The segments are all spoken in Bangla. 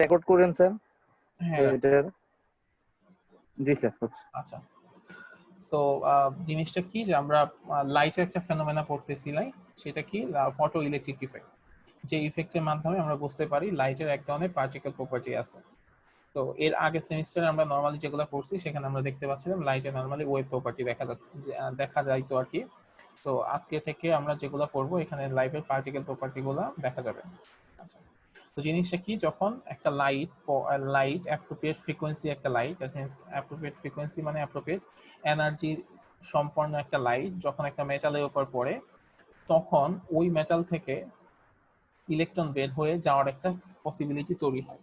রেকর্ড করেন স্যার হ্যাঁ এটার? জি স্যার হচ্ছে। আচ্ছা। সো জিনিসটা কি যে আমরা লাইটের একটা ফেনোমেনা পড়তেছিলাম, সেটা কি ফটো ইলেকট্রিক ইফেক্ট। যে ইফেক্টের মাধ্যমে আমরা বুঝতে পারি লাইটের এক ধরনের পার্টিকেল প্রপার্টি আছে। তো এর আগের সেমিস্টারে আমরা নরমালি যেগুলো পড়ছি সেখানে আমরা দেখতে পাচ্ছিলাম লাইটে নরমালি ওয়েভ প্রপার্টি দেখা যাইতো আর কি। তো আজকে থেকে আমরা যেগুলো পড়বো এখানে লাইটের পার্টিকেল প্রপার্টি গুলো দেখা যাবে। আচ্ছা, তো জিনিসটা কি, যখন একটা লাইট অ্যাপ্রোপ্রিয়েট ফ্রিকোয়েন্সি, একটা light that means appropriate frequency মানে অ্যাপ্রোপ্রিয়েট এনার্জি সম্পন্ন একটা লাইট যখন একটা মেটালের উপর পড়ে, তখন ওই মেটাল থেকে ইলেকট্রন বের হয়ে যাওয়ার একটা পসিবিলিটি তৈরি হয়।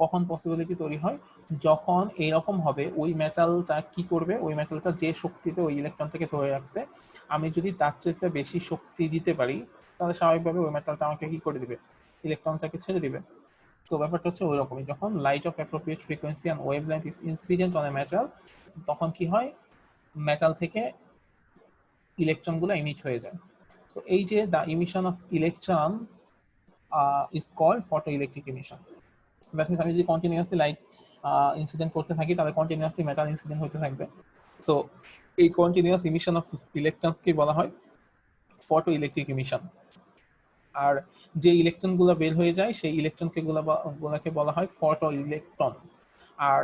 কখন পসিবিলিটি তৈরি হয়? যখন এইরকম হবে ওই মেটালটা কি করবে, ওই মেটালটা যে শক্তিতে ওই ইলেকট্রনটাকে ধরে রাখছে, আমি যদি তার চেয়ে বেশি শক্তি দিতে পারি, তাহলে স্বাভাবিকভাবে ওই মেটালটা আমাকে কি করে দিবে, ইলেকট্রনটাকে ছেড়ে দিবে। তো ব্যাপারটা হচ্ছে ওই রকমই, যখন light off appropriate frequency and wavelength is incident on a metal, তখন কি হয়, মেটাল থেকে ইলেকট্রনগুলো ইমিট হয়ে যায়। সো এই যে the emission of electron is called photoelectric emission. That means আমি যদি কন্টিনিউয়াসলি লাইট ইনসিডেন্ট করতে থাকি তাহলে কন্টিনিউয়াসলি মেটাল ইনসিডেন্ট হতে থাকবে। সো এই কন্টিনিউয়াস ইমিশন অফ ইলেকট্রনসকে বলা হয় ফটো ইলেকট্রিক ইমিশন। আর যে ইলেকট্রনগুলো বের হয়ে যায় সেই গুলাকে বলা হয় ফটো ইলেকট্রন। আর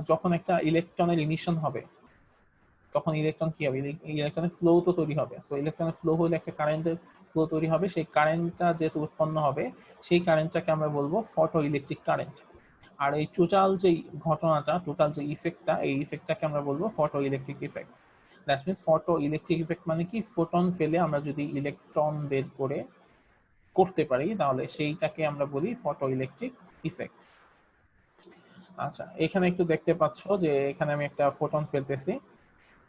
যখন একটা ইলেকট্রনের ইমিশন হবে তখন ইলেকট্রন কি হবে, ইলেকট্রনের ফ্লো তো তৈরি হবে। সো ইলেকট্রনের ফ্লো হলে একটা কারেন্টের ফ্লো তৈরি হবে, সেই কারেন্টটা যেহেতু উৎপন্ন হবে সেই কারেন্টটাকে আমরা বলবো ফটো ইলেকট্রিক কারেন্ট। আর এই টোটাল যে ঘটনাটা, টোটাল যে ইফেক্টটা, এই ইফেক্টটাকে আমরা বলবো photo electric effect. That means photo electric effect মানে কি, ফোটন ফেলে আমরা যদি ইলেকট্রন বের করতে পারি তাহলে সেইটাকে আমরা বলি ফটো ইলেকট্রিক ইফেক্ট। আচ্ছা, এখানে একটু দেখতে পাচ্ছ যে এখানে আমি একটা ফোটন ফেলতেছি।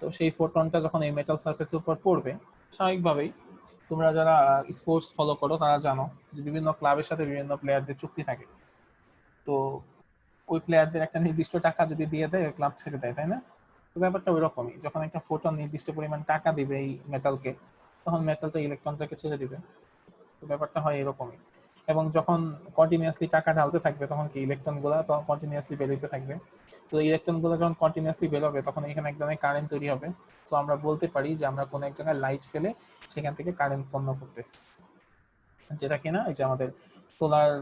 তো সেই ফোটনটা যখন এই মেটাল সারফেসের উপর পড়বে, স্বাভাবিকভাবেই তোমরা যারা স্পোর্টস ফলো করো তারা জানো যে বিভিন্ন ক্লাবের সাথে বিভিন্ন প্লেয়ারদের চুক্তি থাকে। তো ওই প্লেয়ারদের একটা নির্দিষ্ট টাকা যদি দিয়ে দেয় ওই ক্লাব ছেড়ে দেয়, তাই না? তো ব্যাপারটা ওই রকমই, যখন একটা ফোটন নির্দিষ্ট পরিমাণ টাকা দিবে এই মেটালকে, তখন মেটালটা ইলেকট্রনটাকে ছেড়ে দিবে। তো ব্যাপারটা হয় এরকমই। এবং যখন কন্টিনিউয়াসলি টাকা ঢালতে থাকবে তখন কি ইলেকট্রন গুলো তখন কন্টিনিউয়াসলি বেরোতে থাকবে। তো ইলেকট্রন গুলো যখন কন্টিনিউয়াসলি বেরোবে তখন এখানে এক ধরনের কারেন্ট তৈরি হবে। তো আমরা বলতে পারি যে আমরা কোনো এক জায়গায় লাইট ফেলে সেখান থেকে কারেন্ট উৎপন্ন করতেছি, যেটা কিনা এই যে আমাদের সোলার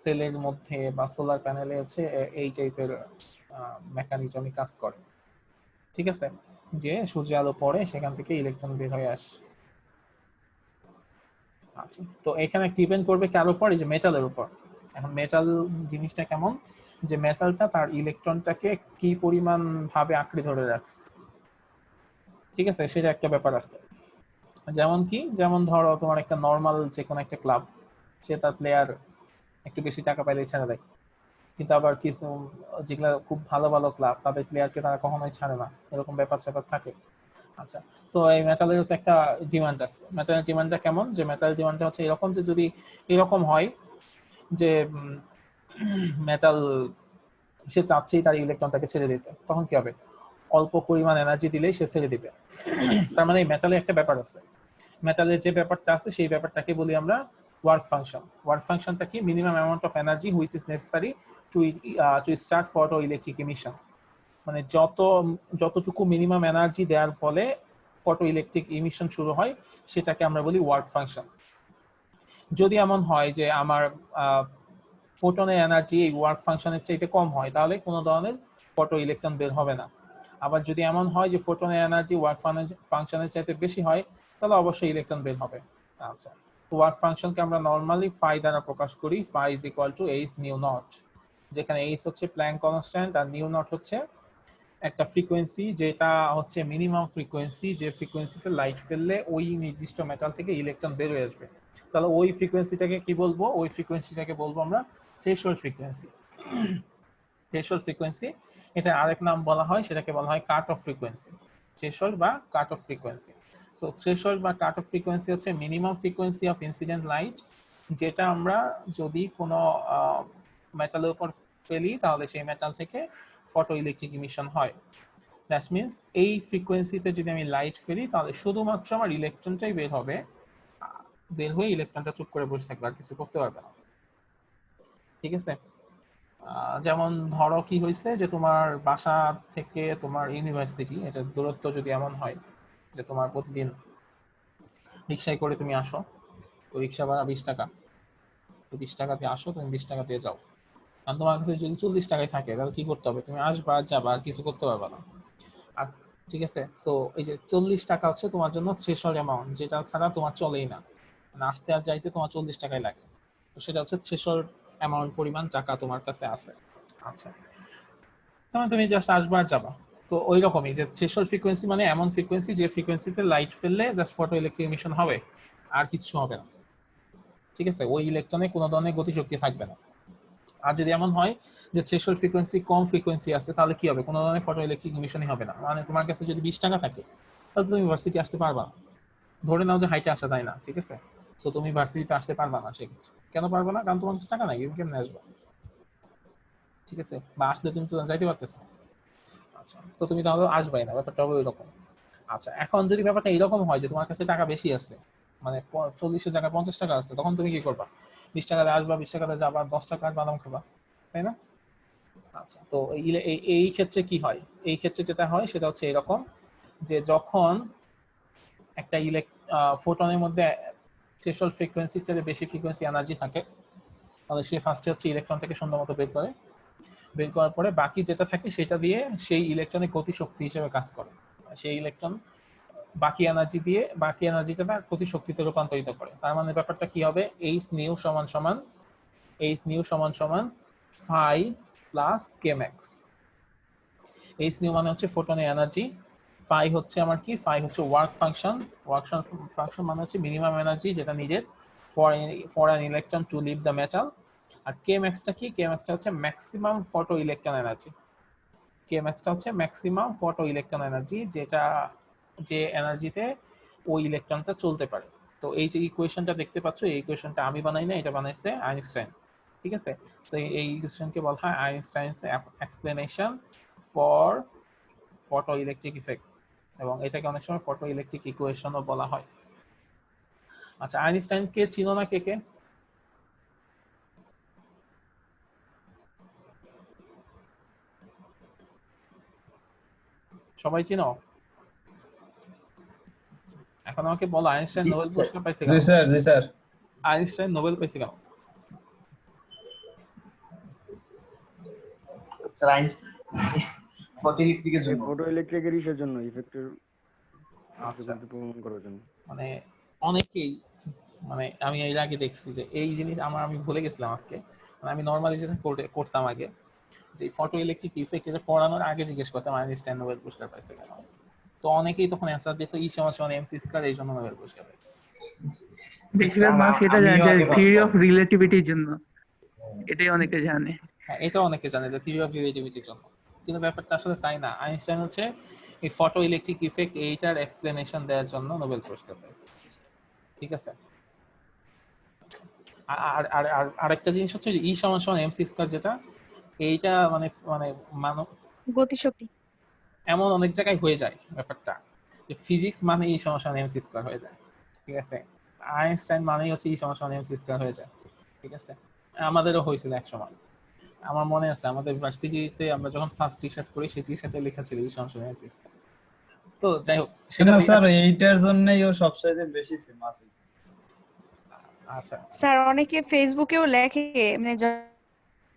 সেলের মধ্যে বা সোলার প্যানেলে হচ্ছে এই টাইপের মেকানিজমই কাজ করে। ঠিক আছে, যে সূর্যের আলো পড়ে সেখান থেকে ইলেকট্রন বের হয়ে আসে। আচ্ছা, তো এখানে ডিপেন্ড করবে কার উপর, এই যে মেটালের উপর। এখন মেটাল জিনিসটা কেমন, যে মেটালটা তার ইলেকট্রনটাকে কি পরিমাণ ভাবে আঁকড়ে ধরে রাখছে, ঠিক আছে, সেটা একটা ব্যাপার আছে। যেমন কি, যেমন ধরো তোমার একটা নর্মাল যে কোনো একটা ক্লাব, সে তার প্লেয়ার একটু বেশি টাকা পাইলে ছেড়ে দেয়, কিন্তু আবার কিছু যেগুলা খুব ভালো ভালো ক্লাব তাদের প্লেয়ারকে তারা কখনোই ছাড়ে না, এরকম ব্যাপার স্যাপার থাকে। আচ্ছা, তো এই মেটালের তো একটা ডিমান্ড আছে। মেটালের ডিমান্ডটা কেমন, যে মেটালের ডিমান্ডটা হচ্ছে এরকম যে যদি এরকম হয় যে মেটাল সে চাচ্ছেই তার ইলেকট্রনটাকে ছেড়ে দিতে, তখন কি হবে, অল্প পরিমাণ এনার্জি দিলেই সে ছেড়ে দিবে। তার মানে এই মেটালে একটা ব্যাপার আছে, মেটালের যে ব্যাপারটা আছে সেই ব্যাপারটাকে বলি আমরা ওয়ার্ক ফাংশন। ওয়ার্ক ফাংশনটা কি, minimum amount of energy which is necessary to to start photo electric emission. মানে যতটুকু মিনিমাম এনার্জি দেওয়ার ফলে ফটো ইলেকট্রিক ইমিশন শুরু হয় সেটাকে আমরা বলি ওয়ার্ক ফাংশন। যদি এমন হয় যে আমার ফোটনের এনার্জি এই ওয়ার্ক ফাংশনের চাইতে কম হয় তাহলে কোনো ধরনের ফটো ইলেকট্রন বের হবে না। আবার যদি এমন হয় যে ফোটনের এনার্জি ওয়ার্ক ফাংশনের চাইতে বেশি হয় তাহলে অবশ্যই ইলেকট্রন বের হবে। আচ্ছা, ওয়ার্ক ফাংশনকে আমরা নর্মালি ফাই দ্বারা প্রকাশ করি, phi is equal to h nu naught, যেখানে এইচ হচ্ছে প্ল্যাঙ্ক কনস্ট্যান্ট আর নিউ নট হচ্ছে একটা ফ্রিকোয়েন্সি, যেটা হচ্ছে মিনিমাম ফ্রিকোয়েন্সি, যে ফ্রিকোয়েন্সিতে লাইট ফেললে ওই নির্দিষ্ট মেটাল থেকে ইলেকট্রন বের হয়ে আসবে। তাহলে ওই ফ্রিকোয়েন্সিটাকে কি বলবো, ওই ফ্রিকোয়েন্সিটাকে বলবো আমরা থ্রেশহোল্ড ফ্রিকোয়েন্সি। থ্রেশহোল্ড ফ্রিকোয়েন্সি, এটা আরেক নাম বলা হয়, সেটাকে বলা হয় কাট অফ ফ্রিকোয়েন্সি। থ্রেশহোল্ড বা cut off frequency. So threshold বা কাট অফ ফ্রিকোয়েন্সি হচ্ছে minimum frequency of incident light, যেটা আমরা যদি কোনো মেটালের উপর ফেলি তাহলে সেই মেটাল থেকে ফটো ইলেকট্রিক ইমিশন হয়। দ্যাট মিনস এই ফ্রিকোয়েন্সিতে যদি আমি লাইট ফেলি তাহলে শুধুমাত্র আমার ইলেকট্রনটাই বের হবে, বের হয়ে ইলেকট্রনটা চুপ করে বসে থাকবে, আর কিছু করতে পারবে না। ঠিক আছে, যেমন ধরো কি হয়েছে যে তোমার বাসা থেকে তোমার ইউনিভার্সিটি এটা দূরত্ব যদি এমন হয় যে তোমার প্রতিদিন রিক্সায় করে তুমি আসো, ওই রিক্সা ভাড়া 20 টাকা, তো 20 টাকা দিয়ে আসো, তুমি 20 টাকা দিয়ে যাও। আর তোমার কাছে যদি 40 টাকায় থাকে তাহলে কি করতে হবে, তুমি আসবা যাবা আর কিছু করতে পারবে না। আর ঠিক আছে, সো এই যে 40 টাকা হচ্ছে তোমার জন্য থ্রেশহোল্ড অ্যামাউন্ট, যেটা ছাড়া তোমার চলেই না, মানে আসতে আর যাইতে তোমার 40 টাকাই লাগে। তো সেটা হচ্ছে থ্রেশহোল্ড অ্যামাউন্ট, পরিমাণ টাকা তোমার কাছে আছে। আচ্ছা, তখন তুমি জাস্ট আসবা আর যাবা। তো ওই রকমই যে থ্রেশহোল্ড ফ্রিকোয়েন্সি মানে এমন ফ্রিকোয়েন্সি যে ফ্রিকোয়েন্সিতে লাইট ফেললে জাস্ট ফটো ইলেকট্রিক ইমিশন হবে, আর কিছু হবে না। ঠিক আছে, ওই ইলেকট্রনে কোনো ধরনের গতিশক্তি থাকবে না। আর যদি এমন হয় যে থ্রেশহোল্ড ফ্রিকোয়েন্সি কম ফ্রিকোয়েন্সি আছে, তাহলে কি হবে, কোনো ধরনের ফটো ইলেকট্রিক ইমিশনই হবে না। মানে তোমার কাছে যদি 20 টাকা থাকে তাহলে তুমি ইউনিভার্সিটি আসতে পারবা না। ধরে নাও যে হাইটে আসা যায় না, ঠিক আছে, তো তুমি ভার্সিটিতে আসতে পারবা না। সেক্ষেত্রে কেন পারবে না, কারণ তোমার কাছে টাকা নাই, তুমি কেমনে আসবা? ঠিক আছে, বা আসলে তুমি তো যাইতে পারতেছো না। আচ্ছা, তো তুমি তাহলে আসবাই না, ব্যাপারটা হবে ওইরকম। আচ্ছা, এখন যদি ব্যাপারটা এরকম হয় যে তোমার কাছে টাকা বেশি আছে, মানে 40-এর জায়গায় 50 টাকা আছে, তখন তুমি কি করবা? 20 টাকা দিয়ে আসবা, 20 টাকা দিয়ে যাবা, 10 টাকা বাদাম খাবা, তাই না? আচ্ছা, তো এই ক্ষেত্রে কি হয়, এই ক্ষেত্রে যেটা হয় সেটা হচ্ছে এরকম যে যখন একটা ফোটনের মধ্যে থ্রেশহোল্ড ফ্রিকোয়েন্সির চেয়ে বেশি ফ্রিকোয়েন্সি এনার্জি থাকে, তাহলে সে ফার্স্টে হচ্ছে ইলেকট্রনটাকে সুন্দর মতো বের করে, বের করার পরে বাকি যেটা থাকে সেটা দিয়ে সেই ইলেকট্রনের গতিশক্তি হিসেবে কাজ করে। সেই ইলেকট্রন বাকি এনার্জিটা না গতিশক্তিতে রূপান্তরিত করে। তার মানে ব্যাপারটা কি হবে, এইচ নিউ সমান সমান phi plus k max. H nu মানে হচ্ছে ফোটনের এনার্জি, ফাই হচ্ছে আমার কি, ফাই হচ্ছে ওয়ার্ক ফাংশন মানে হচ্ছে মিনিমাম এনার্জি যেটা needed for an electron to leave the metal. আর কে ম্যাক্সটা কি, কে ম্যাক্সটা হচ্ছে maximum photo electron energy. K ম্যাক্সটা হচ্ছে ম্যাক্সিমাম ফটো ইলেকট্রন এনার্জি, যেটা যে এনার্জিতে ওই ইলেকট্রনটা চলতে পারে। তো এই যে ইকুয়েশনটা দেখতে পাচ্ছ, এই ইকুয়েশনটা আমি বানাই না, এটা বানাইছে আইনস্টাইন। ঠিক আছে, তো এই ইকুয়েশনকে বলা হয় Einstein's explanation for photo electric effect, এবং এটাকে অনেক সময় ফটো ইলেকট্রিক ইকুয়েশনও বলা হয়। আচ্ছা, আইনস্টাইনকে চিনো না কে কে? সবাই চিনো? এখন আমাকে বলো, আইনস্টাইন নোবেল পুরস্কার পাইছে জি কেন? স্যার, জি স্যার। আইনস্টাইন নোবেল পাইছে কেন? স্যার আইনস্টাইন ফটো ইলেকট্রিকের এই জন্য। ফটো ইলেকট্রিকের ইসের জন্য, ইফেক্টের আচ্ছা, প্রমাণ করার জন্য। মানে অনেকেই, মানে আমি এর আগে দেখছি যে এই জিনিস আমি ভুলে গেছিলাম আজকে, মানে আমি নর্মালি যেটা করতাম আগে, যে ফটো ইলেকট্রিক ইফেক্ট এটা পড়ানোর আগে জিজ্ঞেস করতাম আইনস্টাইন নোবেল পুরস্কার পাইছে কেন। তো অনেকেই তখন অ্যান্সার দিত ই সমান সমান এমসি স্কয়ার, এই জন্য নোবেল পুরস্কার পাইছে। বেশিরভাগ মানুষ এটা জানে আমিও যে আগে থিওরি ভাবতাম। অফ রিলেটিভিটির জন্য, এটাই অনেকে জানে। হ্যাঁ, এটাও অনেকে জানে যে থিওরি অফ রিলেটিভিটির জন্য, কিন্তু ব্যাপারটা আসলে তাই না। আইনস্টাইন হচ্ছে এই ফটো ইলেকট্রিক ইফেক্ট এইটার এক্সপ্লেনেশন দেওয়ার জন্য নোবেল পুরস্কার পাইছে। ঠিক আছে, আর আর আর আরেকটা জিনিস হচ্ছে যে ই সমান সমান এমসি স্কয়ার, যেটা এইটা মানে মানে মানব গতিশক্তি। এমন অনেক জায়গায় হয়ে যায় ব্যাপারটা, যে ফিজিক্স মানে ই সমান সমান এমসি স্কয়ার হয়ে যায়। ঠিক আছে, আইনস্টাইন মানেই হচ্ছে ই সমান সমান এমসি স্কয়ার হয়ে যায়। ঠিক আছে, আমাদেরও হয়েছিল এক সময়, আমার মনে আছে আমাদের ভার্সিটিতে আমরা যখন ফার্স্ট টি শার্ট করি, সেই টি শার্টে লেখা ছিল ই সমান সমান এমসি স্কয়ার। তো যাই হোক, সেটা না স্যার, এইটার জন্যই ও সবচেয়ে বেশি ফেমাস হয়েছে। আচ্ছা, স্যার অনেকে ফেসবুকেও লেখে,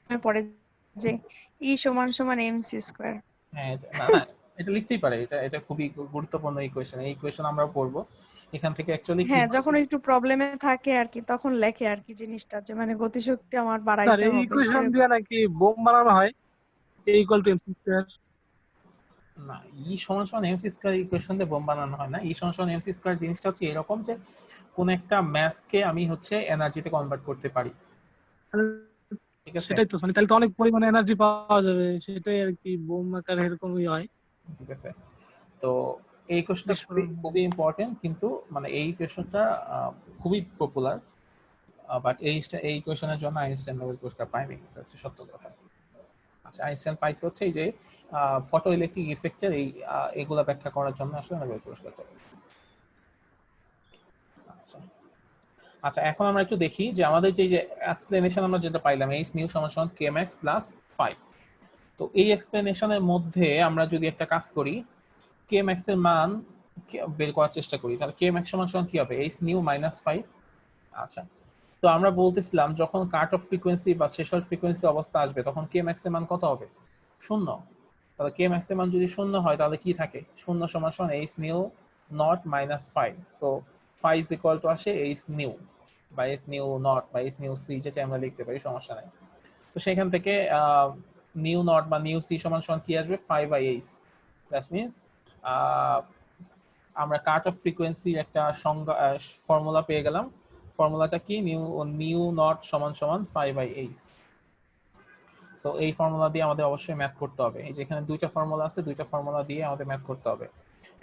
মানে পড়ে যে ই সমান সমান এমসি স্কয়ার। হ্যাঁ, না না, এটা লিখতেই পারে, এটা এটা খুবই গুরুত্বপূর্ণ ইকুয়েশন। এই ইকুয়েশন আমরা পড়বো এখান থেকে। অ্যাকচুয়ালি কি হ্যাঁ, হয়, যখন একটু প্রবলেমে থাকে আর কি, তখন লেখে আর কি জিনিসটা, যে মানে গতিশক্তি আমার স্যার বাড়াইতে এই হবে ইকুয়েশন এরকম। দিয়ে নাকি বোম বানানো হয়, এ ইকুয়াল টু এমসি স্কয়ার। না, ই সমান সমান এমসি স্কয়ার ইকুয়েশন দিয়ে বোম বানানো হয় না। ই সমান সমান এমসি স্কয়ার জিনিসটা হচ্ছে এরকম যে কোন একটা ম্যাসকে আমি হচ্ছে এনার্জিতে কনভার্ট করতে পারি। ঠিক আছে, সেটাই তো, মানে তাহলে তো অনেক পরিমাণে এনার্জি পাওয়া যাবে, সেটাই আর কি বোম আকারে এরকমই হয়। ঠিক আছে, তো এই কোয়েশ্চনটা খুবই বিস্ফোরণ। খুবই ইম্পর্টেন্ট, কিন্তু মানে এই কোয়েশ্চনটা খুবই পপুলার, বাট এই কোয়েশ্চনের জন্য আইনস্টাইন নোবেল পুরস্কার পায়নি, এটা হচ্ছে সত্য কথা। আচ্ছা, আইনস্টাইন পাইছে হচ্ছে এই যে ফটো ইলেকট্রিক ইফেক্টের এই এগুলা ব্যাখ্যা করার জন্য আসলে নোবেল পুরস্কারটা। আচ্ছা, আচ্ছা, এখন আমরা একটু দেখি যে আমাদের যে এক্সপ্লেনেশন আমরা যেটা পাইলাম, এইচ নিউ সমান সমান কে ম্যাক্স প্লাস 5। তো এই এক্সপ্লেনেশনের মধ্যে আমরা যদি একটা কাজ করি, কে ম্যাক্স এর মান বের করার চেষ্টা করি, তাহলে কে ম্যাক্স সমান সমান কি হবে, এইচ নিউ মাইনাস 5। আচ্ছা, তো আমরা বলতেছিলাম যখন কাট অফ ফ্রিকোয়েন্সি বা থ্রেশহোল্ড ফ্রিকোয়েন্সি অবস্থা আসবে তখন কে ম্যাক্স এর মান কত হবে, 0। তাহলে কে ম্যাক্স এর মান যদি 0 হয় তাহলে কি থাকে, 0 সমান সমান H nu not minus 5। So 5 is equal two আসে এইচ নিউ বা এইচ নিউ নট বা এইচ নিউ সি, যেটা আমরা লিখতে পারি, সমস্যা নাই। তো সেখান থেকে নিউ নট বা নিউ সি সমান সমান কি আসবে, 5/8। দ্যাট মিন্স আমরা কাট অফ ফ্রিকোয়েন্সির একটা সংজ্ঞা ফর্মুলা পেয়ে গেলাম। ফর্মুলাটা কি, নিউ নট সমান সমান 5/8। সো এই ফর্মুলা দিয়ে আমাদের অবশ্যই ম্যাথ করতে হবে। এই যেখানে দুইটা ফর্মুলা আছে, দুইটা ফর্মুলা দিয়ে আমাদের ম্যাথ করতে হবে।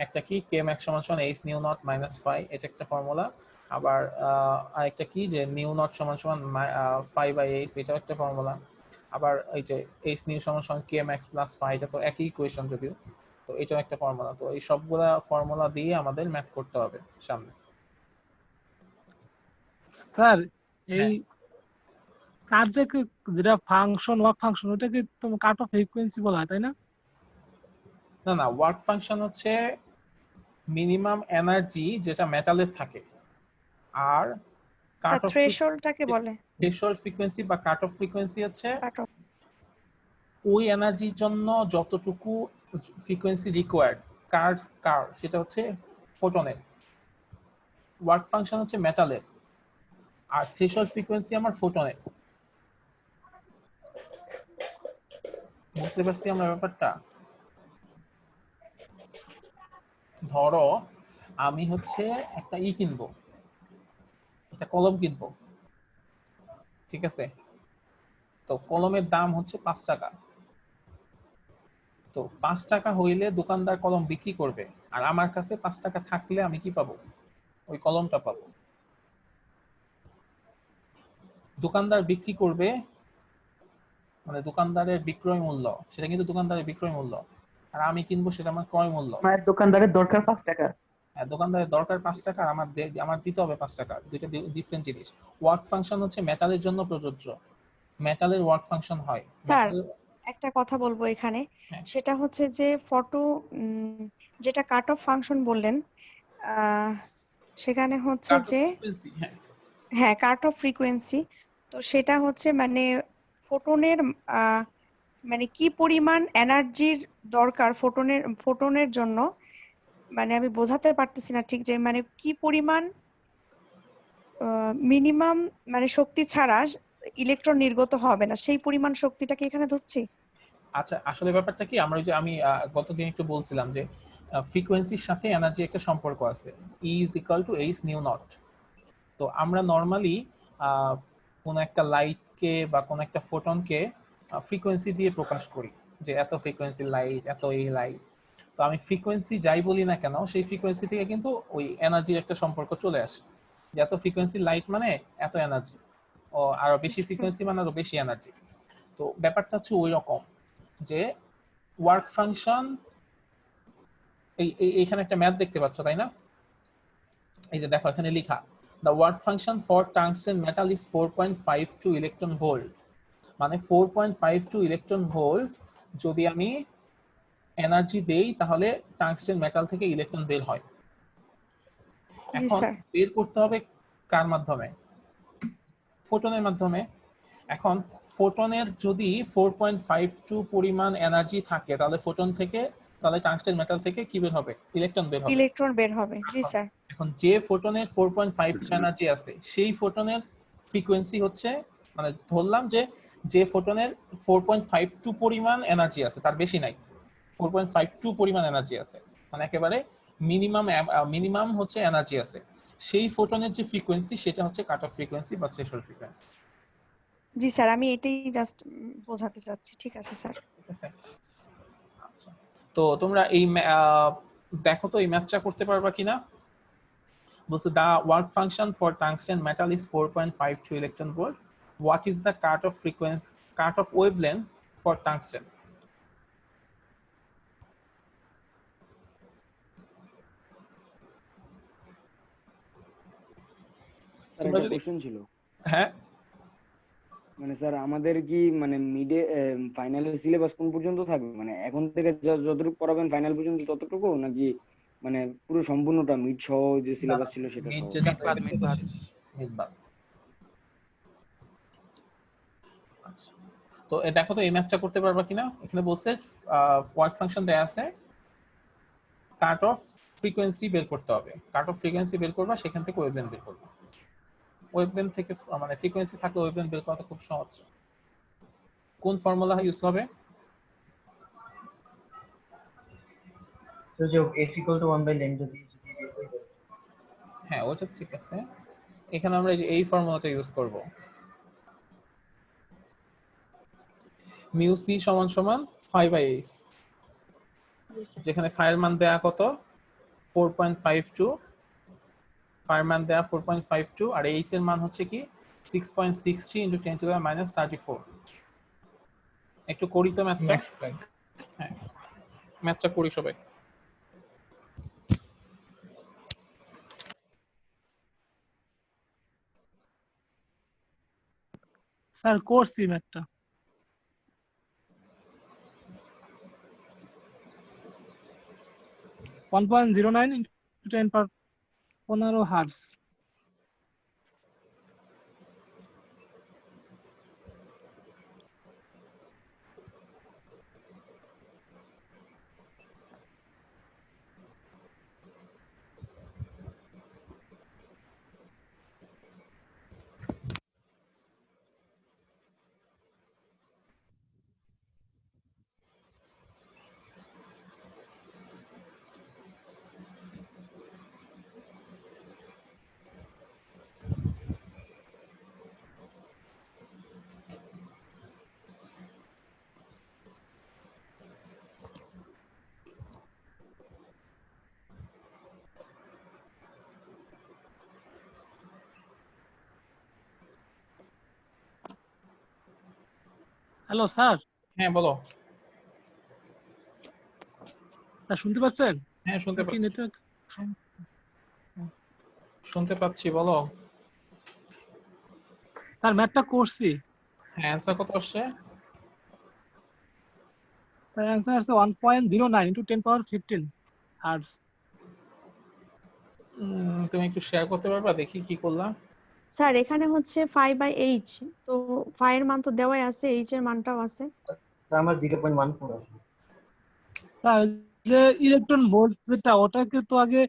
একটা কি, কে ম্যাক্স সমান সমান এইচ নিউ নট মাইনাস 5, এটা একটা ফর্মুলা। আবার আরেকটা কি, যে নিউ নট সমান সমান 5/8, এটাও একটা ফর্মুলা। আবার এই যে এইচ নিউ সমান সমান কে ম্যাক্স প্লাস 5, এটা তো একই ইকুয়েশন যদিও, তো এটাও একটা ফর্মুলা। তো এই সবগুলা ফর্মুলা দিয়ে আমাদের ম্যাথ করতে হবে সামনে। স্যার এই হ্যাঁ, কার যে যেটা ফাংশন ওয়ার্ক ফাংশন ওটাকে তোমার কাট অফ ফ্রিকোয়েন্সি বলা হয় তাই না? না না, ওয়ার্ক ফাংশন হচ্ছে মিনিমাম এনার্জি যেটা মেটালের থাকে, আর কাট অফ থ্রেশহোল্ডটাকে বলে থ্রেশহোল্ড ফ্রিকোয়েন্সি বা কাট অফ ফ্রিকোয়েন্সি হচ্ছে কাট অফ। ওই এনার্জির জন্য যতটুকু ফ্রিকোয়েন্সি রিকোয়ার্ড, কার কার সেটা হচ্ছে ফোটনের। ওয়ার্ক ফাংশন হচ্ছে মেটালের, আর থ্রেশহোল্ড ফ্রিকোয়েন্সি আমার ফোটনের। বুঝতে পারছি আমরা ব্যাপারটা। ধরো আমি হচ্ছে একটা কিনবো, একটা কলম কিনবো, ঠিক আছে? তো কলমের দাম হচ্ছে 5 টাকা। তো 5 টাকা হইলে দোকানদার কলম বিক্রি করবে, আর আমার কাছে 5 টাকা থাকলে আমি কি পাবো, ওই কলমটা পাবো। দোকানদার বিক্রি করবে, মানে দোকানদারের বিক্রয় মূল্য, সেটা কিন্তু দোকানদারের বিক্রয় মূল্য, আর আমি কিনবো সেটা আমার ক্রয় মূল্য। আমার দোকানদারের দরকার 5 টাকা। দোকানদারের দরকার 5 টাকা, আর আমার দিতে হবে 5 টাকা, দুইটা ডিফারেন্ট জিনিস। ওয়ার্ক ফাংশন হচ্ছে মেটালের জন্য প্রযোজ্য, মেটালের ওয়ার্ক ফাংশন হয় স্যার মেটাল। একটা কথা বলবো এখানে, হ্যাঁ, সেটা হচ্ছে যে যেটা কাট অফ ফাংশন বললেন, আহ, সেখানে হচ্ছে কাট অফ যে ফ্রিকোয়েন্সি, হ্যাঁ। হ্যাঁ কাট অফ ফ্রিকোয়েন্সি। তো সেটা হচ্ছে মানে ফোটনের মানে কি পরিমাণ এনার্জির দরকার ফোটনের জন্য, মানে আমি বোঝাতে পারতেছি না ঠিক, যে মানে কি পরিমাণ মিনিমাম মানে শক্তি ছাড়া ইলেকট্রন নির্গত হবে না, সেই পরিমাণ শক্তিটাকে এখানে ধরছি। আচ্ছা, আসলে ব্যাপারটা কি, আমরা ওই যে আমি গতদিন একটু বলছিলাম যে ফ্রিকোয়েন্সির সাথে এনার্জি একটা সম্পর্ক আছে, E is equal to h nu naught. তো আমরা নর্মালি কোন একটা লাইটকে বা কোন একটা ফোটনকে ফ্রিকোয়েন্সি দিয়ে প্রকাশ করি, যে এত ফ্রিকোয়েন্সি লাইট, এত এই লাইট। তো আমি ফ্রিকোয়েন্সি যাই বলি না কেন, সেই ফ্রিকোয়েন্সি থেকে কিন্তু ওই এনার্জির একটা সম্পর্ক চলে আসে, যে এত ফ্রিকোয়েন্সি লাইট মানে এত এনার্জি, ও আরো বেশি ফ্রিকোয়েন্সি মানে আরো বেশি এনার্জি। তো ব্যাপারটা হচ্ছে ওই রকম, যে ওয়ার্ক ফাংশন, এইখানে একটা ম্যাথ দেখতে পাচ্ছ তাই না, এই যে দেখো এখানে লেখা, the work function for tungsten metal is 4.52 electron volt. মানে 4.52 ইলেকট্রন ভোল্ট যদি আমি এনার্জি দেই তাহলে টাংস্টেন মেটাল থেকে ইলেকট্রন বের হয়। জি এখন স্যার। বের করতে হবে কার মাধ্যমে, ফোটনের মাধ্যমে। এখন ফোটনের যদি 4.52 পরিমাণ এনার্জি থাকে তাহলে ফোটন থেকে, তাহলে টাংস্টেন মেটাল থেকে কি বের হবে, ইলেকট্রন বের হবে। ইলেকট্রন বের হবে, জি এখন স্যার। এখন যে ফোটনের 4.52 এনার্জি আছে সেই ফোটনের ফ্রিকোয়েন্সি হচ্ছে, মানে ধরলাম যে যে ফোটনের 4.52 পরিমাণ এনার্জি আছে, তার বেশি নাই, 4.52 পরিমাণ এনার্জি আছে, মানে একেবারে মিনিমাম হচ্ছে এনার্জি আছে, সেই ফোটনের যে ফ্রিকোয়েন্সি সেটা হচ্ছে কাট অফ ফ্রিকোয়েন্সি বা থ্রেশহোল্ড ফ্রিকোয়েন্সি। জি স্যার, আমি এটাই জাস্ট বোঝাতে চাচ্ছি। ঠিক আছে স্যার। ঠিক আছে, আচ্ছা। তো তোমরা এই দেখো তো এই ম্যাথটা করতে পারবা কিনা। বলছে the work function for tungsten metal is 4.52 electron volt. What is the cut off wavelength for tungsten? Sir তোমরা একটা যদি, কোশ্চেন ছিল, হ্যাঁ মানে স্যার আমাদের কি মানে মিডে ফাইনালের সিলেবাস কোন পর্যন্ত থাকবে, মানে এখন থেকে যতটুকু পড়াবেন ফাইনাল পর্যন্ত ততটুকু, নাকি মানে পুরো সম্পূর্ণটা মিড সহ যে সিলেবাস ছিল সেটা মিড সহ? যেটা মিডবাদ, পড়বে মিডবাদ। শেষ, মিডবাদ। আচ্ছা, তো দেখো তো এই ম্যাথটা করতে পারবা কিনা। এখানে বলছে ওয়ার্ক ফাংশন দেয়া আছে, কাট অফ ফ্রিকোয়েন্সি বের করতে হবে। কাট অফ ফ্রিকোয়েন্সি বের করবা, সেখান থেকে ওয়েভলেন্থ বের করবা। ওয়েভলেন্থ থেকে মানে ফ্রিকোয়েন্সি থাকলে ওয়েভলেন্থ বের করা খুব সহজ। কোন ফর্মুলা ইউজ হবে? তো যে f = 1/length যদি হ্যাঁ, ওটা ঠিক আছে। এখানে আমরা এই ফর্মুলাটা ইউজ করব, মিউ সি সমান সমান phi বাই h, যেখানে phi এর মান দেয়া কত 4.52, phi এর মান দেয়া 4.52, আর h এর মান হচ্ছে কি 6.63 × 10⁻34। একটু করি তো ম্যাথটা। হ্যাঁ, ম্যাথটা করি সবাই। স্যার করছি ম্যাথটা। 1.09 × 10⁻15 হার্টজ। হ্যালো স্যার, হ্যাঁ বলো। স্যার শুনতে পাচ্ছেন? হ্যাঁ শুনতে কি পাচ্ছি, নেটওয়ার্ক? শুনতে পাচ্ছি, বলো। স্যার ম্যাথটা করছি। হ্যাঁ, অ্যান্সার কত আসছে? স্যার অ্যান্সার আছে 1.09 × 10⁻15 হার্টজ। তুমি একটু শেয়ার করতে পারবা, দেখি কি করলাম। স্যার এখানে হচ্ছে 5/h, তো 5 এর মান তো দেওয়াই আছে, h এর মানটাও আছে। আমার 0.14 আসে। স্যার যে ইলেকট্রন ভোল্ট যেটা, ওটাকে তো আগে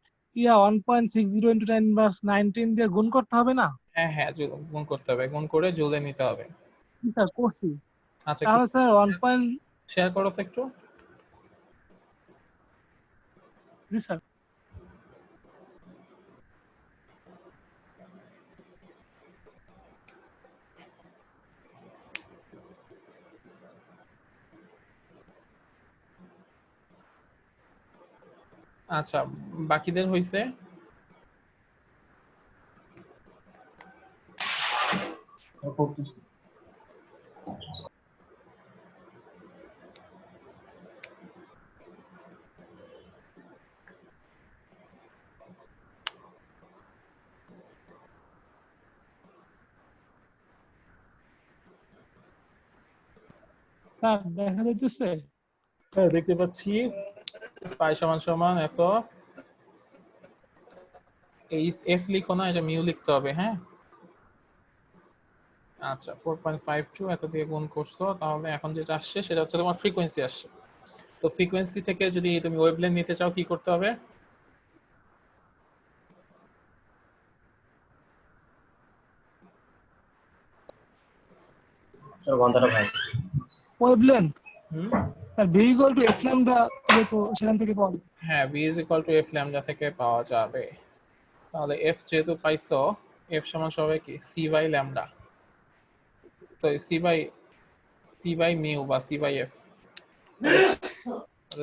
1.60 × 10⁻19 দিয়ে গুণ করতে হবে না? হ্যাঁ হ্যাঁ, গুণ করতে হবে, গুণ করে জ্বলে নিতে হবে। জি স্যার করছি। আচ্ছা, কি তাহলে স্যার 1. শেয়ার করো তো একটু। জি স্যার। আচ্ছা, বাকিদের হইছে? করতেছি। স্যার দেখা যাইতেছে? হ্যাঁ দেখতে পাচ্ছি। পাই সমান সমান এত, এই এফ লিখো না, এটা মিউ লিখতে হবে। হ্যাঁ, আচ্ছা 4.52 এত দিয়ে গুণ করছো, তাহলে এখন যেটা আসছে সেটা হচ্ছে তোমার ফ্রিকোয়েন্সি আসছে। তো ফ্রিকোয়েন্সি থেকে যদি তুমি ওয়েভলেন্থ নিতে চাও কি করতে হবে? স্যার গন্ধাটা ভাই। ওয়েভলেন্থ হুম, স্যার v = f ল্যাম্ডা দিয়ে তো সেখান থেকে পাওয়া যায়। হ্যাঁ, v = f ল্যামডা থেকে পাওয়া যাবে। তাহলে f যেহেতু পাইছো, f সমান হবে কি c বাই ল্যামডা। তো c বাই মিউ বা c বাই f,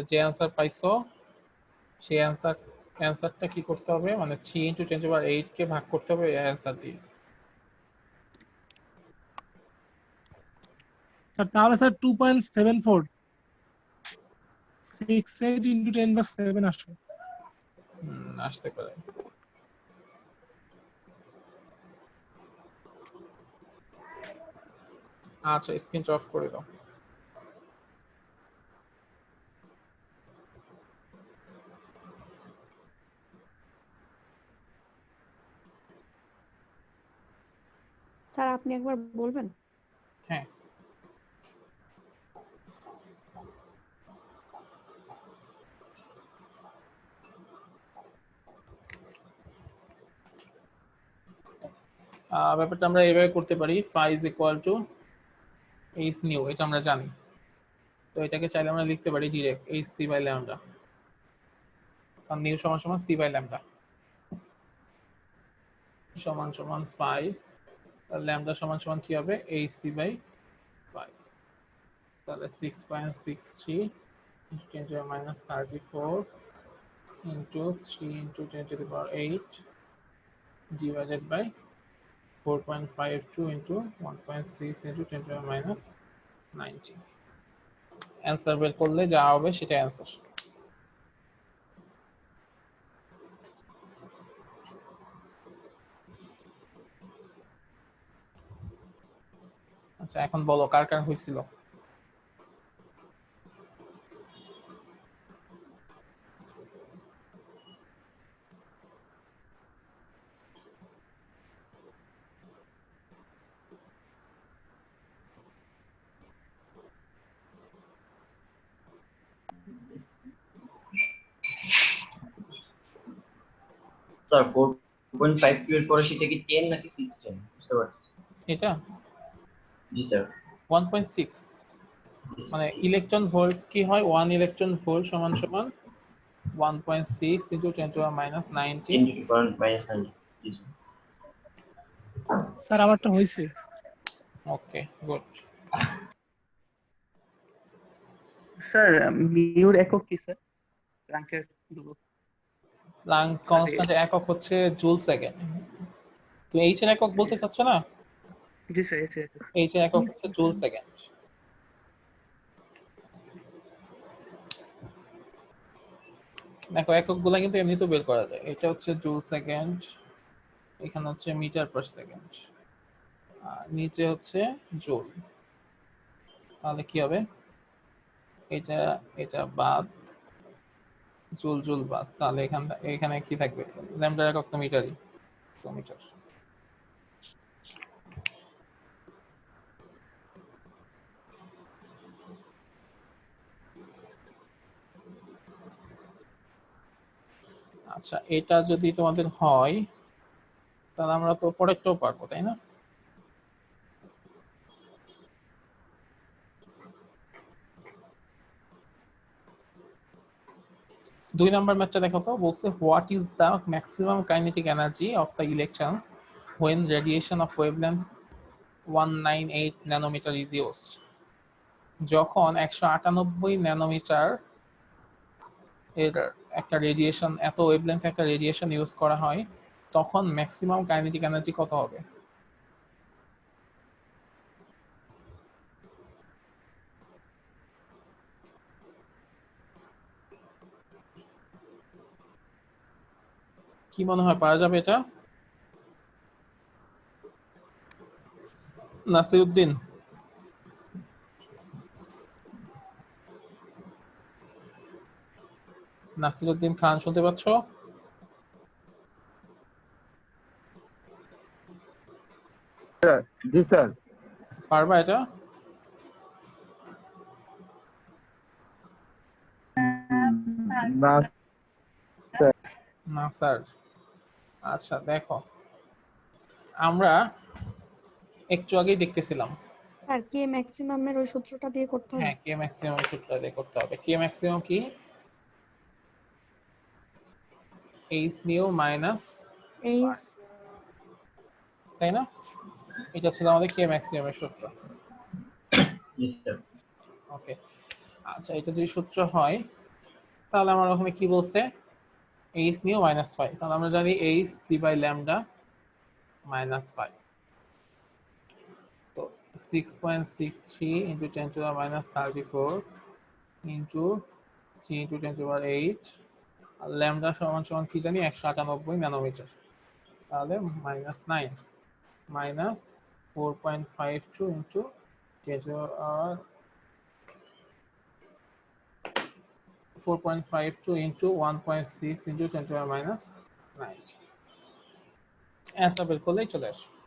যে অ্যান্সার পাইছো সেই অ্যান্সারটা কি করতে হবে, মানে 3 × 10⁸ কে ভাগ করতে হবে এই অ্যান্সার দিয়ে। স্যার তাহলে স্যার 2.74 68 × 10⁻7 আসবে। আসতে পারে। আচ্ছা স্ক্রিনটা অফ করে দাও। স্যার আপনি একবার বলবেন? হ্যাঁ, ব্যাপারটা আমরা এইভাবে করতে পারি, phi is equal to h new, এটা আমরা জানি। তো এটাকে চাইলে আমরা লিখতে পারি ডিরেক্ট hc বাই ল্যামডা, কারণ নিউ সমান সমান c বাই ল্যামডা সমান সমান 5, আর ল্যামডা সমান সমান কি হবে hc বাই 5। তাহলে 6.63 × 10⁻34 into 3 into 10 to the power 8 divided by 4.52 into 1.6 into 10 to the minus 90। Answer বের করলে যা হবে সেটা অ্যান্সার। আচ্ছা এখন বলো কার কার হয়েছিল? স্যার 4.52 এর পরে সেটা কি 10 নাকি 16 বুঝতে পারছি। এটা জি স্যার। 1.6 মানে ইলেকট্রন ভোল্ট কি হয়, 1 ইলেকট্রন ভোল্ট সমান সমান 1.6 into 10 to the minus 90। 10 to the power minus 90। G sir. Sir আমারটা হয়েছে। Okay good. স্যার মিউর একক কি স্যার? প্ল্যাঙ্কের ধ্রুবক। প্লাঙ্ক কনস্ট্যান্ট একক হচ্ছে জুল সেকেন্ড। তুমি এইচ এর একক বলতে চাচ্ছ না? জি স্যার, এই এইচ এর একক হচ্ছে জুল সেকেন্ড। দেখো এককগুলো কিন্তু এমনিতেও বের করা যায়। এটা হচ্ছে জুল সেকেন্ড, এখানে হচ্ছে মিটার পার সেকেন্ড, আর নিচে হচ্ছে জুল। তাহলে কি হবে, এটা এটা বাদ, জুল জুল বাদ, তাহলে এখানে কি থাকবে, ল্যামডার একক তো মিটারই, তো মিটার। আচ্ছা এটা যদি তোমাদের হয় তাহলে আমরা তো পরেরটাও পারবো তাই না? দুই নাম্বার ম্যাথটা দেখো তো, বলছে what is the maximum kinetic energy of the electrons when radiation of wavelength 198 nanometre is used। যখন 198 ন্যানোমিটার এর একটা রেডিয়েশন, এত ওয়েভলেন্থ একটা রেডিয়েশন ইউজ করা হয়, তখন ম্যাক্সিমাম কাইনেটিক এনার্জি কত হবে? কি মনে হয় পারা যাবে এটা? নাসিরউদ্দিন, নাসিরউদ্দিন খান শুনতে পাচ্ছ? জি স্যার। পারবা এটা? না না স্যার। আচ্ছা দেখো, আমরা একটু আগেই দেখতেছিলাম। স্যার কে ম্যাক্সিমামের ওই সূত্রটা দিয়ে করতে হবে? হ্যাঁ কে ম্যাক্সিমাম সূত্রটা দিয়ে করতে হবে। কে ম্যাক্সিমাম কি? এইচ নিউ মাইনাস, এইচ, তাই না? এটা ছিল আমাদের কে ম্যাক্সিমামের সূত্র। জি স্যার। ওকে আচ্ছা এটা যদি সূত্র হয় তাহলে আমার ওখানে কি বলছে, এইচ নিউ মাইনাস 5, তাহলে আমরা জানি h c by lambda minus 5। তো 6.63 into 10 to the minus 34 into 3 into 10 to the power 8, আর ল্যামডা সমান সমান কি জানি 198 ন্যানোমিটার, তাহলে -9 minus 4.52 into are 4.52 into 1.6 into 10 to the minus 9 ऐसा बिल्कुल ही चले আসে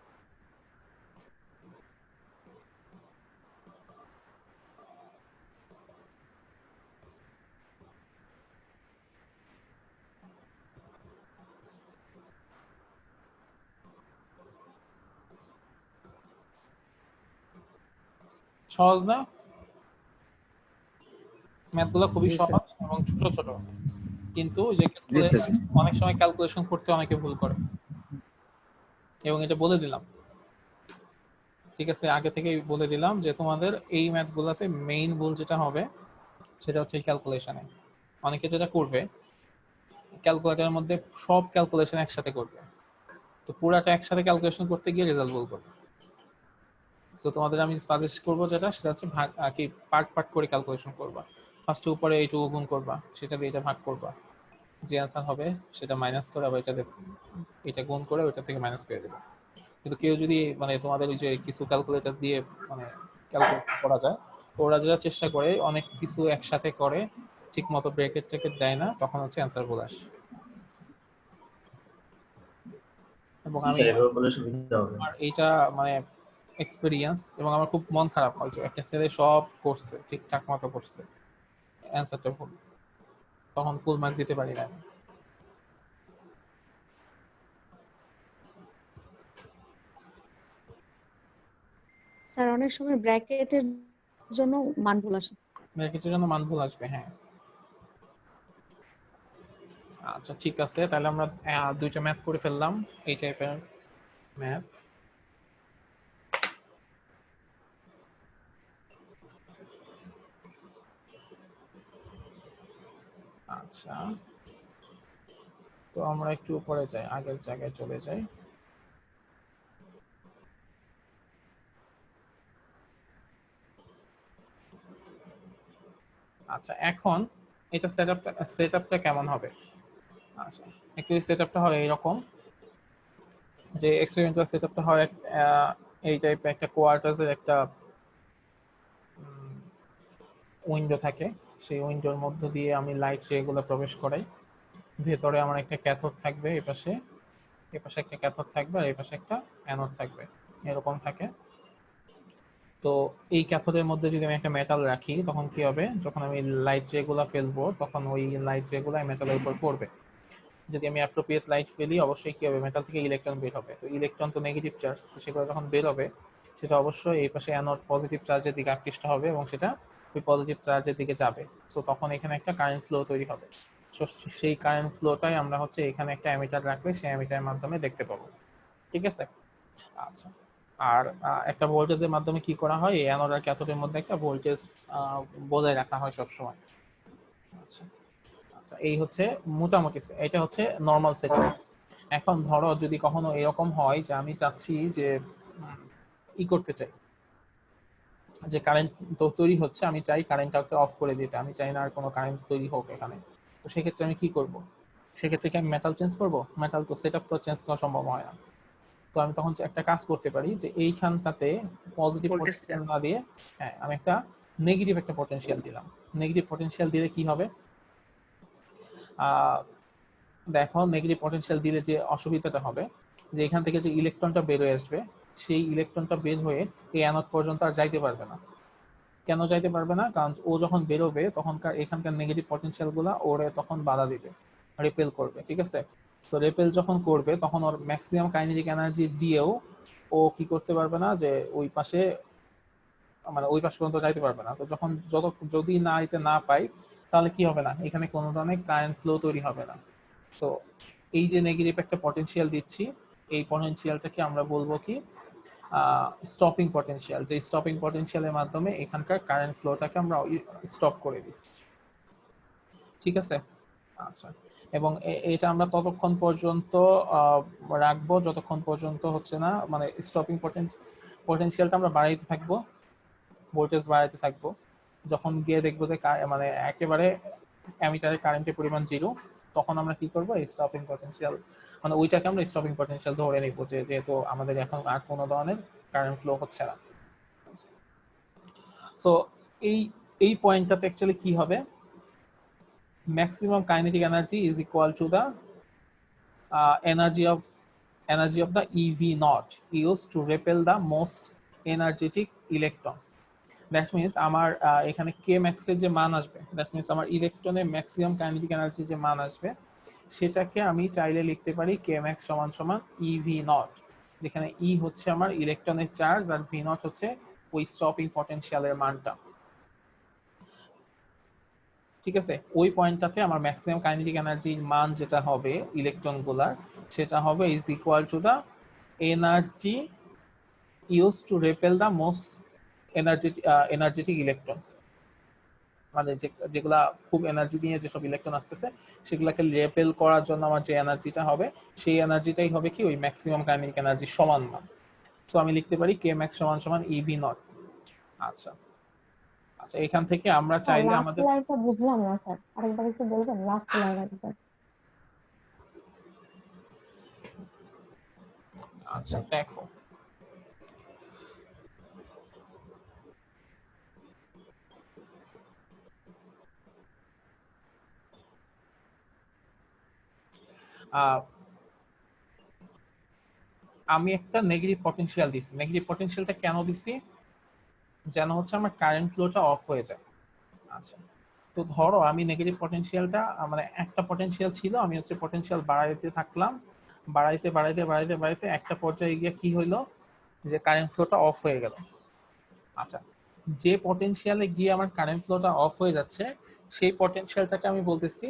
সহজ না ম্যাথগুলো খুবই জি স্যার সহজ এবং ছোট ছোট কিন্তু যে জি স্যার অনেক সময় ক্যালকুলেশন করতে অনেকে ভুল করে এবং এটা বলে দিলাম ঠিক আছে আগে থেকেই বলে দিলাম যে তোমাদের এই ম্যাথগুলোতে মেইন ভুল যেটা হবে সেটা হচ্ছে ক্যালকুলেশনে অনেকে যেটা করবে ক্যালকুলেটরের মধ্যে সব ক্যালকুলেশন একসাথে করবে তো পুরাটা একসাথে ক্যালকুলেশন করতে গিয়ে রেজাল্ট ভুল করবে সো তোমাদের আমি সাজেস্ট করবো যেটা সেটা হচ্ছে ভাগ কি পার্ট পার্ট করে ক্যালকুলেশন করবা ফার্স্টে উপরে এইটুকু গুণ করবা সেটা দিয়ে এটা ভাগ করবা যে আনসার হবে সেটা মাইনাস করে আবার এটা গুণ করে ওইটা থেকে মাইনাস করে দেবে কিন্তু কেউ যদি মানে তোমাদের ওই যে কিছু ক্যালকুলেটর দিয়ে মানে ক্যালকুলেট করা যায় তো ওরা যেটা চেষ্টা করে অনেক কিছু একসাথে করে ঠিক মতো ব্র্যাকেট ট্র্যাকেট দেয় না তখন হচ্ছে অ্যান্সার ভুল আসে এবং আমি স্যার এভাবে বলে সুবিধা হবে আমার এইটা মানে এক্সপেরিয়েন্স এবং আমার খুব মন খারাপ হয় যে একটা ছেলে সব করছে ঠিকঠাক মতো করছে অ্যান্সারটা ভুল তখন ফুল মার্কস দিতে পারি না স্যার অনেক সময় ব্র্যাকেটের জন্য মান ভুল আসে ব্র্যাকেটের জন্য মান ভুল আসবে হ্যাঁ আচ্ছা ঠিক আছে তাহলে আমরা দুইটা ম্যাথ করে ফেললাম এই টাইপের ম্যাথ আচ্ছা তো আমরা একটু উপরে যাই আগের জায়গায় চলে যাই আচ্ছা এখন এটা সেটআপটা কেমন হবে আচ্ছা একটু সেটআপটা হয় এরকম যে এক্সপেরিমেন্টাল সেটআপটা হয় এই টাইপের একটা কোয়ার্টার্সের একটা উইন্ডো থাকে সেই উইন্ডোর মধ্য দিয়ে আমি লাইট রেগুলো প্রবেশ করাই ভেতরে আমার একটা ক্যাথোড থাকবে এপাশে একটা ক্যাথোড থাকবে আর এপাশে একটা অ্যানোড থাকবে এরকম থাকে তো এই ক্যাথোডের মধ্যে যদি আমি একটা মেটাল রাখি তখন কি হবে যখন আমি লাইট রেগুলা ফেলবো তখন ওই লাইট রেগুলা মেটালের উপর পড়বে যদি আমি অ্যাপ্রোপ্রিয়েট লাইট ফেলি অবশ্যই কি হবে মেটাল থেকে ইলেকট্রন বের হবে তো ইলেকট্রন তো নেগেটিভ চার্জ সেগুলো যখন বের হবে সেটা অবশ্যই এই পাশে অ্যানোড পজিটিভ চার্জের দিকে আকৃষ্ট হবে এবং সেটা ওই পজিটিভ চার্জের দিকে যাবে তো তখন এখানে একটা কারেন্ট ফ্লো তৈরি হবে সো সেই কারেন্ট ফ্লোটাই আমরা হচ্ছে এখানে একটা অ্যামিটার রাখলে সেই অ্যামিটারের মাধ্যমে দেখতে পাবো ঠিক আছে আচ্ছা আর একটা ভোল্টেজের মাধ্যমে কি করা হয় এই অ্যানোড আর ক্যাথোডের মধ্যে একটা ভোল্টেজ বজায় রাখা হয় সব সময় আচ্ছা আচ্ছা এই হচ্ছে মোটামুটি এটা হচ্ছে নরমাল সেটিং এখন ধরো যদি কখনো এরকম হয় যে আমি চাচ্ছি যে ই করতে চাই যে কারেন্ট তো তৈরি হচ্ছে আমি চাই কারেন্টটাকে অফ করে দিতে আমি চাই না আর কোনো কারেন্ট তৈরি হোক এখানে তো সেক্ষেত্রে আমি কি করব সেক্ষেত্রে কি আমি মেটাল চেঞ্জ করব মেটাল তো সেটআপ তো চেঞ্জ করা সম্ভব হয় না তো আমি তখন একটা কাজ করতে পারি যে এইখানটাতে পজিটিভ পটেনশিয়াল না দিয়ে হ্যাঁ আমি একটা নেগেটিভ একটা পটেনশিয়াল দিলাম নেগেটিভ পটেনশিয়াল দিলে কি হবে দেখো নেগেটিভ পটেনশিয়াল দিলে যে অসুবিধাটা হবে যে এখান থেকে যে ইলেকট্রনটা বের হয়ে আসবে সেই ইলেকট্রনটা বের হয়ে এই অ্যানোড পর্যন্ত আর যাইতে পারবে না কেন যাইতে পারবে না কারণ ও যখন বেরোবে তখনকার এখানকার নেগেটিভ পটেনশিয়াল গুলা ওরে তখন বাধা দিবে রিপেল করবে ঠিক আছে তো রিপেল যখন করবে তখন ওর ম্যাক্সিমাম কাইনেটিক এনার্জি দিয়েও ও কি করতে পারবে না যে ওই পাশে মানে ওই পাশ পর্যন্ত যাইতে পারবে না তো যখন যদি না এতে না পাই তাহলে কি হবে না এখানে কোনো ধরনের কারেন্ট ফ্লো তৈরি হবে না তো এই যে নেগেটিভ একটা পটেনশিয়াল দিচ্ছি এই পটেনশিয়ালটাকে আমরা বলবো কি স্টপিং পটেনশিয়াল যে স্টপিং পটেনশিয়ালের মাধ্যমে এখানকার কারেন্ট ফ্লোটাকে আমরা স্টপ করে দিচ্ছি ঠিক আছে আচ্ছা এবং এটা আমরা ততক্ষণ পর্যন্ত রাখবো যতক্ষণ পর্যন্ত হচ্ছে না মানে স্টপিং পটেনশিয়ালটা আমরা বাড়াইতে থাকবো ভোল্টেজ বাড়াইতে থাকবো যখন গিয়ে দেখবো যে মানে একেবারে অ্যামিটারের কারেন্টের পরিমাণ 0 তখন আমরা কি করবো এই স্টপিং পটেনশিয়াল মানে ওইটাকে আমরা স্টপিং পটেনশিয়াল ধরে নিব যে যেহেতু আমাদের এখন আর কোনো ধরনের কারেন্ট ফ্লো হচ্ছে না সো এই এই পয়েন্টটাতে অ্যাকচুয়ালি কি হবে, maximum kinetic energy is equal to the energy of the EV naught used to repel the most energetic electrons. That means আমার এখানে k max এর যে মান আসবে, that means আমার ইলেকট্রনের ম্যাক্সিমাম কাইনেটিক এনার্জি যে মান আসবে সেটাকে আমি চাইলে লিখতে পারি k max সমান সমান EV naught, যেখানে E হচ্ছে আমার ইলেকট্রনের চার্জ আর V naught হচ্ছে ওই স্টপিং পটেনশিয়ালের মানটা। ঠিক আছে, ওই পয়েন্টটাতে আমার ম্যাক্সিমাম কাইনেটিক এনার্জির মান যেটা হবে ইলেকট্রনগুলার, সেটা হবে is equal to the energy use to repel the most energetic electrons, মানে যেগুলা খুব এনার্জি দিয়ে যেসব ইলেকট্রন আসতেছে সেগুলাকে রেপেল করার জন্য আমার যে এনার্জিটা হবে সেই এনার্জিটাই হবে কি ওই ম্যাক্সিমাম কাইনেটিক এনার্জির সমান মান। তো আমি লিখতে পারি k max সমান সমান EV naught। আচ্ছা আচ্ছা, এখান থেকে আমরা চাইলে আমাদের লাইনটা বুঝলাম না স্যার, আরেকবার একটু বলবেন লাস্ট লাইন একবার। আচ্ছা দেখো, আমি একটা নেগেটিভ পটেনশিয়াল দিছি। নেগেটিভ পটেনশিয়ালটা কেন দিছি, যেন হচ্ছে আমার কারেন্ট ফ্লোটা অফ হয়ে যায়। আচ্ছা, তো ধরো আমি নেগেটিভ পটেনশিয়ালটা মানে একটা পটেনশিয়াল ছিল, আমি হচ্ছে পটেনশিয়াল বাড়াইতে থাকলাম, বাড়াইতে বাড়াইতে বাড়াইতে বাড়াইতে একটা পর্যায়ে গিয়ে কি হইলো যে কারেন্ট ফ্লোটা অফ হয়ে গেল। আচ্ছা, যে পটেনশিয়ালে গিয়ে আমার কারেন্ট ফ্লোটা অফ হয়ে যাচ্ছে সেই পটেনশিয়ালটাকে আমি বলতেছি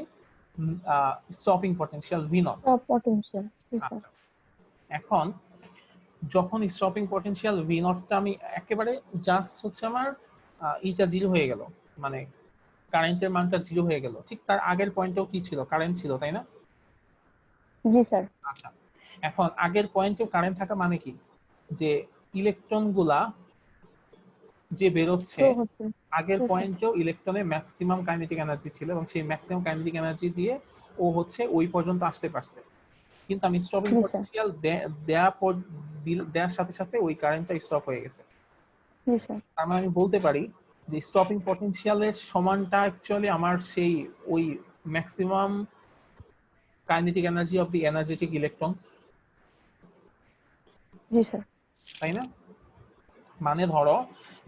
stopping potential V naught। Potential. আচ্ছা, এখন যখন স্টপিং পটেনশিয়াল V naught-টা আমি একেবারে জাস্ট হচ্ছে আমার ইটা জিরো হয়ে গেল, মানে কারেন্টের মানটা জিরো হয়ে গেল, ঠিক তার আগের পয়েন্টেও কি ছিল, কারেন্ট ছিল, তাই না? জি স্যার। আচ্ছা, এখন আগের পয়েন্টেও কারেন্ট থাকা মানে কি, যে ইলেকট্রনগুলা যে বেরোচ্ছে আগের পয়েন্টেও ইলেকট্রনের ম্যাক্সিমাম কাইনেটিক এনার্জি ছিল এবং সেই ম্যাক্সিমাম কাইনেটিক এনার্জি দিয়ে ও হচ্ছে ওই পর্যন্ত আসতে পারছে, কিন্তু আমি স্টপিং পটেনশিয়াল দেওয়ার সাথে সাথে ওই কারেন্টটা স্টপ হয়ে গেছে। তার মানে আমি বলতে পারি যে স্টপিং পটেনশিয়ালের সমানটা অ্যাকচুয়ালি আমার সেই ওই maximum kinetic energy of the energetic electrons, G sir, তাই না? মানে ধরো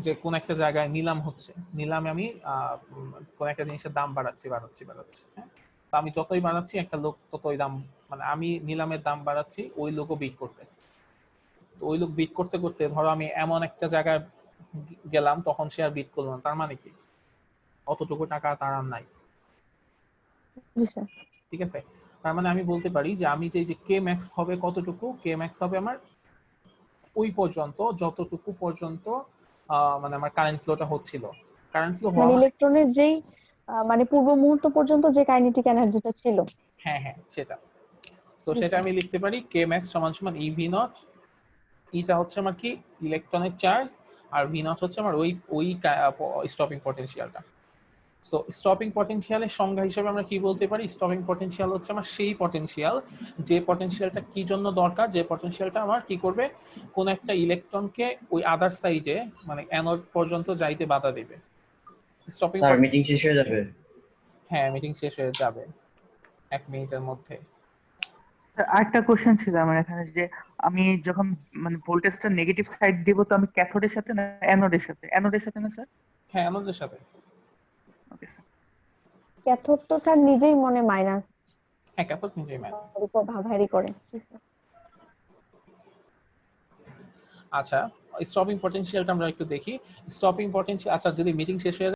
যে কোন একটা জায়গায় নিলাম হচ্ছে, নিলামে আমি কোন একটা জিনিসের দাম বাড়াচ্ছি, হ্যাঁ, তো আমি যতই বাড়াচ্ছি একটা লোক ততই দাম, মানে আমি নিলামের দাম বাড়াচ্ছি, ওই লোকও বিট করতেছে। তো ওই লোক বিট করতে করতে ধরো আমি এমন একটা জায়গায় গেলাম, তখন সে আর বিট করলো না, তার মানে কি অতটুকু টাকা তার আর নাই। ঠিক আছে, তার মানে আমি বলতে পারি যে আমি যে k max হবে কতটুকু, k max হবে আমার ওই পর্যন্ত যতটুকু পর্যন্ত মানে আমার কারেন্ট ফ্লোটা হচ্ছিল। কারেন্ট ফ্লো মানে ইলেকট্রনের যেই মানে পূর্ব মুহূর্ত পর্যন্ত যে কাইনেটিক এনার্জিটা ছিল, হ্যাঁ হ্যাঁ সেটা। তো সেটা আমি লিখতে পারি k max সমান সমান EV naught, এটা হচ্ছে আমার কি ইলেকট্রনের চার্জ আর V naught হচ্ছে আমার ওই স্টপিং পটেনশিয়ালটা। সো স্টপিং পটেনশিয়ালের সংজ্ঞা হিসেবে আমরা কি বলতে পারি, স্টপিং পটেনশিয়াল হচ্ছে আমার সেই পটেনশিয়াল যে পটেনশিয়ালটা কি জন্য দরকার, যে পটেনশিয়ালটা আমার কি করবে, কোন একটা ইলেকট্রনকে ওই আদার সাইডে মানে অ্যানোড পর্যন্ত যাইতে বাধা দেবে। স্টপিং স্যার মিটিং শেষ হয়ে যাবে? হ্যাঁ, মিটিং শেষ হয়ে যাবে 1 মিনিটের মধ্যে। আরেকটা কোশ্চেন ছিল আমার এখানে, যে আমি যখন মানে ভোল্টেজটা নেগেটিভ সাইড দিব তো আমি ক্যাথোডের সাথে না অ্যানোডের সাথে? অ্যানোডের সাথে না স্যার? হ্যাঁ, অ্যানোডের সাথে। Okay sir. ক্যাথোড তো স্যার নিজেই মনে মাইনাস। হ্যাঁ, ক্যাথোড নিজেই মাইনাস। ভারী করে। আচ্ছা, স্টপিং পটেনশিয়ালটা আমরা একটু দেখি। স্টপিং পটেনশিয়াল, আচ্ছা যদি মিটিং শেষ হয়ে